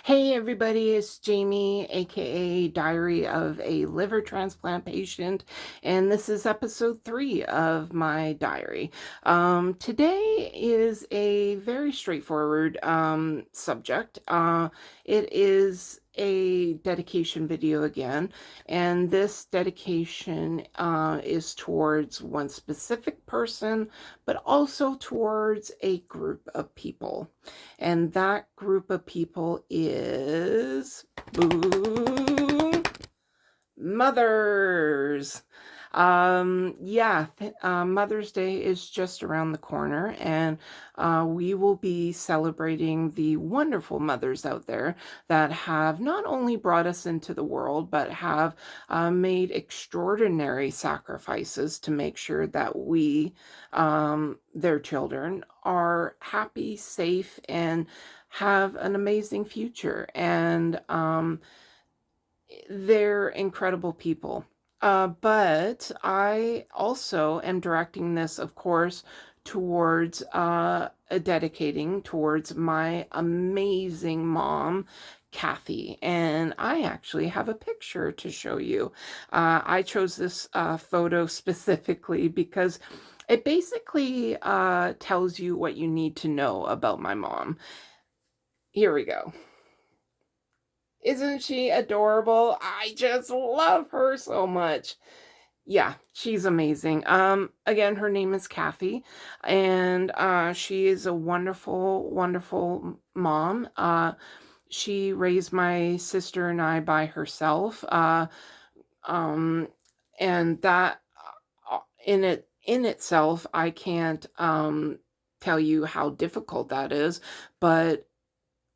Hey everybody, it's Jamie, aka Diary of a Liver Transplant Patient, and this is episode 3 of my diary. Today is a very straightforward subject. It is a dedication video again, and this dedication is towards one specific person, but also towards a group of people. And that group of people is boom, mothers. Mother's Day is just around the corner, and we will be celebrating the wonderful mothers out there that have not only brought us into the world, but have made extraordinary sacrifices to make sure that we, their children, are happy, safe, and have an amazing future. And they're incredible people. But I also am directing this, of course, towards dedicating towards my amazing mom, Kathy. And I actually have a picture to show you. I chose this photo specifically because it basically tells you what you need to know about my mom. Here we go. Isn't she adorable? I just love her so much. Yeah, she's amazing. Again, her name is Kathy, and she is a wonderful, wonderful mom. She raised my sister and I by herself. Um, and that in itself, I can't tell you how difficult that is, but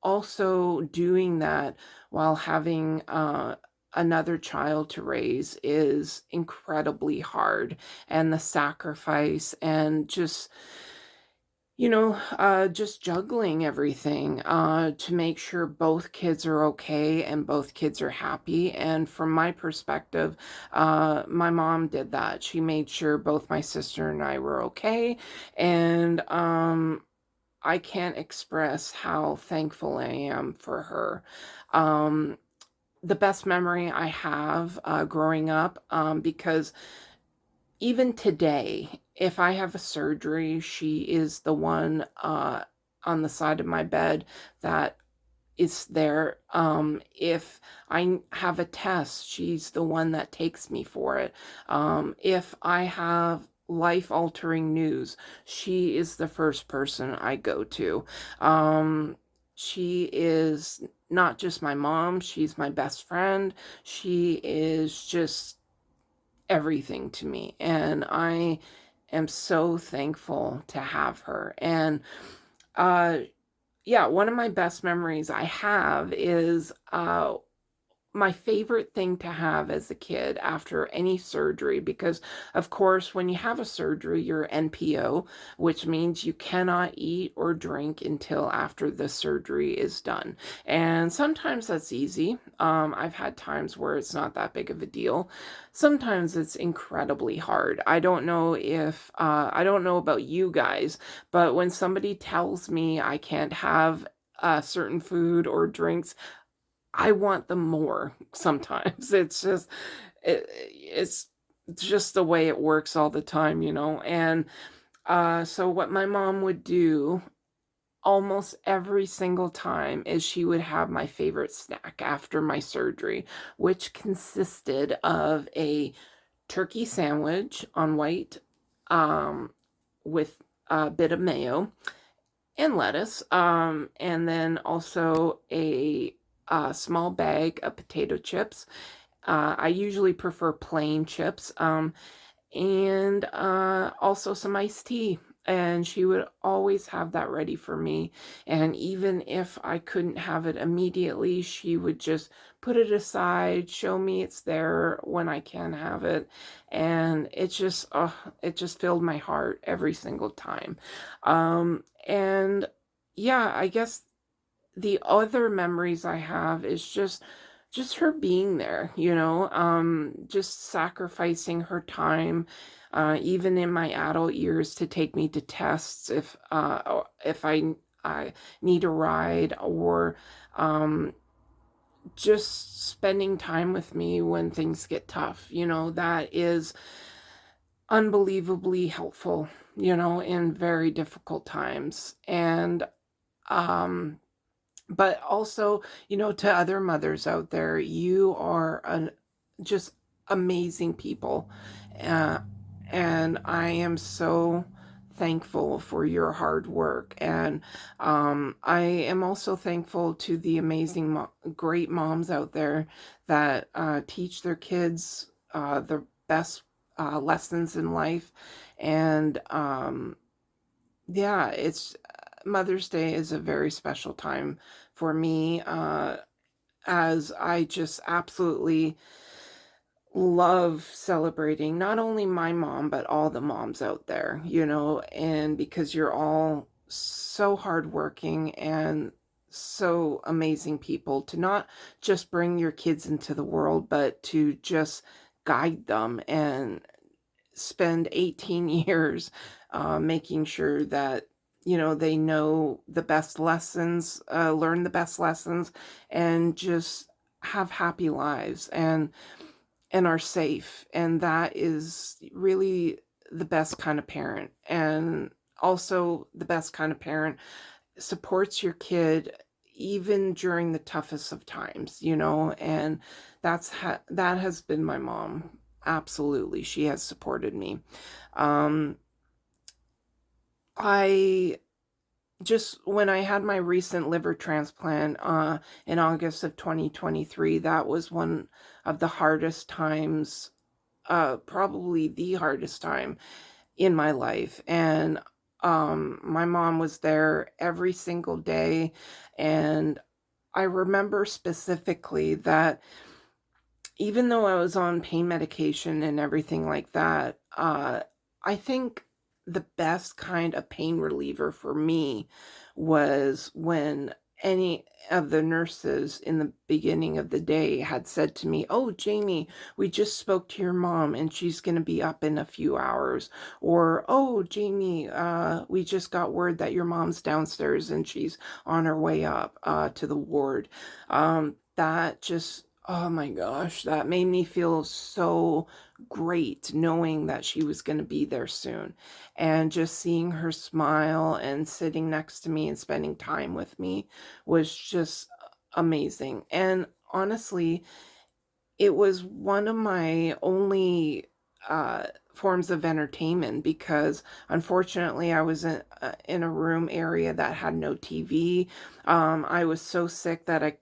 also doing that while having another child to raise is incredibly hard, and the sacrifice and just juggling everything to make sure both kids are okay and both kids are happy. And from my perspective, my mom did that. She made sure both my sister and I were okay, and I can't express how thankful I am for her. Um, the best memory I have growing up, because even today, if I have a surgery, she is the one on the side of my bed that is there. If I have a test, she's the one that takes me for it. If I have life-altering news, she is the first person I go to. Um, she is not just my mom, she's my best friend. She is just everything to me, and I am so thankful to have her. And uh, yeah, one of my best memories I have is my favorite thing to have as a kid after any surgery, because of course when you have a surgery you're NPO, which means you cannot eat or drink until after the surgery is done. And sometimes that's easy. I've had times where it's not that big of a deal. Sometimes it's incredibly hard. I don't know about you guys, but when somebody tells me I can't have certain food or drinks, I want them more sometimes. It's just the way it works all the time. And so what my mom would do almost every single time is she would have my favorite snack after my surgery, which consisted of a turkey sandwich on white, um, with a bit of mayo and lettuce, and then also a small bag of potato chips. I usually prefer plain chips, and also some iced tea. And she would always have that ready for me. And even if I couldn't have it immediately, she would just put it aside, show me it's there when I can have it. And it just filled my heart every single time. And yeah, I guess the other memories I have is just her being there, just sacrificing her time, even in my adult years, to take me to tests if I need a ride, or um, just spending time with me when things get tough. That is unbelievably helpful, in very difficult times. And, um, but also, to other mothers out there, you are just amazing people. Uh, and I am so thankful for your hard work. And I am also thankful to the amazing, great moms out there that teach their kids the best lessons in life. And yeah, it's Mother's Day is a very special time for me, as I just absolutely love celebrating not only my mom, but all the moms out there, and because you're all so hardworking and so amazing people to not just bring your kids into the world, but to just guide them and spend 18 years making sure that they know the best lessons, learn the best lessons, and just have happy lives and are safe. And that is really the best kind of parent. And also, the best kind of parent supports your kid even during the toughest of times, and that has been my mom. Absolutely, she has supported me. um I just When I had my recent liver transplant in August of 2023, that was one of the hardest times, probably the hardest time in my life. And my mom was there every single day. And I remember specifically that even though I was on pain medication and everything like that, I think the best kind of pain reliever for me was when any of the nurses in the beginning of the day had said to me, "Oh, Jamie, we just spoke to your mom and she's going to be up in a few hours." Or, "Oh, Jamie, we just got word that your mom's downstairs and she's on her way up to the ward." That just, oh my gosh, that made me feel so great knowing that she was going to be there soon. And just seeing her smile and sitting next to me and spending time with me was just amazing. And honestly, it was one of my only forms of entertainment, because unfortunately I was in a room area that had no TV. I was so sick that I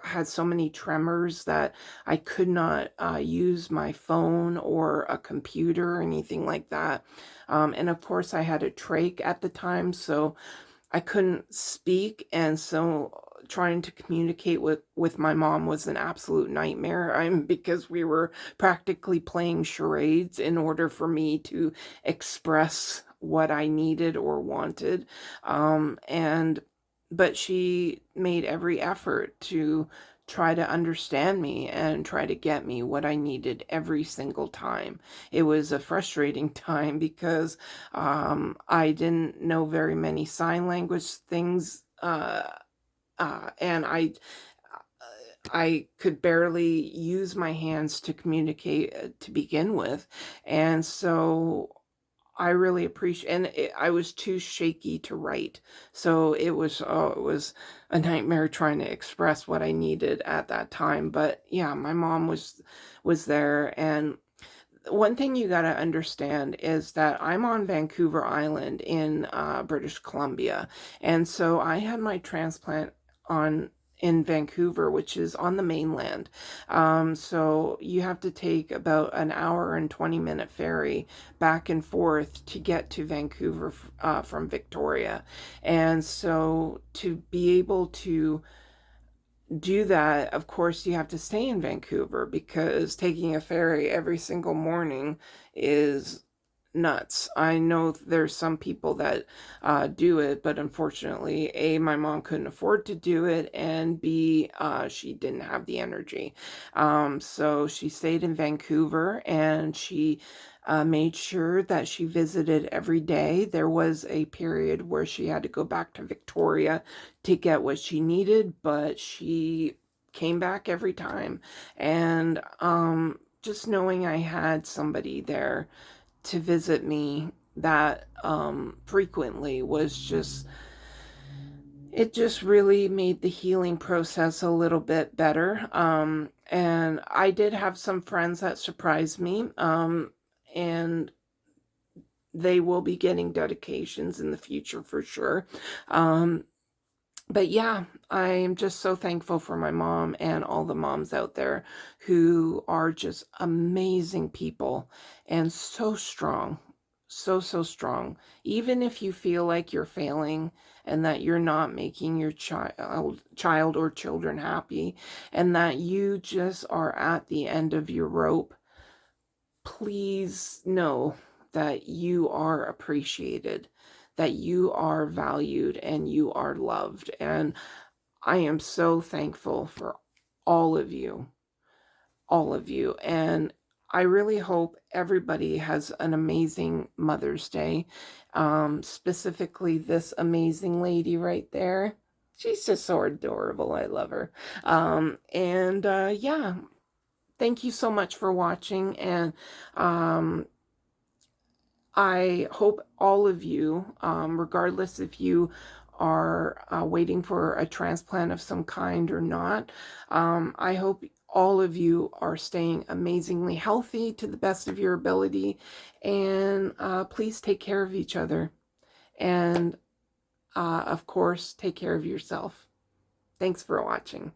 had so many tremors that I could not use my phone or a computer or anything like that. And of course I had a trach at the time, so I couldn't speak, and so trying to communicate with my mom was an absolute nightmare. Because we were practically playing charades in order for me to express what I needed or wanted. And but she made every effort to try to understand me and try to get me what I needed every single time. It was a frustrating time because I didn't know very many sign language things, and I could barely use my hands to communicate to begin with. And so I really appreciate, and I was too shaky to write. So it was a nightmare trying to express what I needed at that time. But yeah, my mom was there. And one thing you got to understand is that I'm on Vancouver Island in British Columbia. And so I had my transplant on in Vancouver, which is on the mainland. So you have to take about an hour and 20-minute ferry back and forth to get to Vancouver from Victoria. And so to be able to do that, of course, you have to stay in Vancouver, because taking a ferry every single morning is nuts. I know there's some people that do it, but unfortunately, A, my mom couldn't afford to do it, and B, she didn't have the energy. So she stayed in Vancouver, and she made sure that she visited every day. There was a period where she had to go back to Victoria to get what she needed, but she came back every time. And just knowing I had somebody there to visit me that frequently was just, it just really made the healing process a little bit better. And I did have some friends that surprised me, and they will be getting dedications in the future for sure. But yeah, I'm just so thankful for my mom and all the moms out there who are just amazing people and so strong. So, so strong. Even if you feel like you're failing and that you're not making your child or children happy and that you just are at the end of your rope, please know that you are appreciated, that you are valued, and you are loved. And I am so thankful for all of you, all of you. And I really hope everybody has an amazing Mother's Day. Specifically, this amazing lady right there. She's just so adorable. I love her. Yeah, thank you so much for watching. And um, I hope all of you, regardless if you are waiting for a transplant of some kind or not, I hope all of you are staying amazingly healthy to the best of your ability. And please take care of each other. And of course, take care of yourself. Thanks for watching.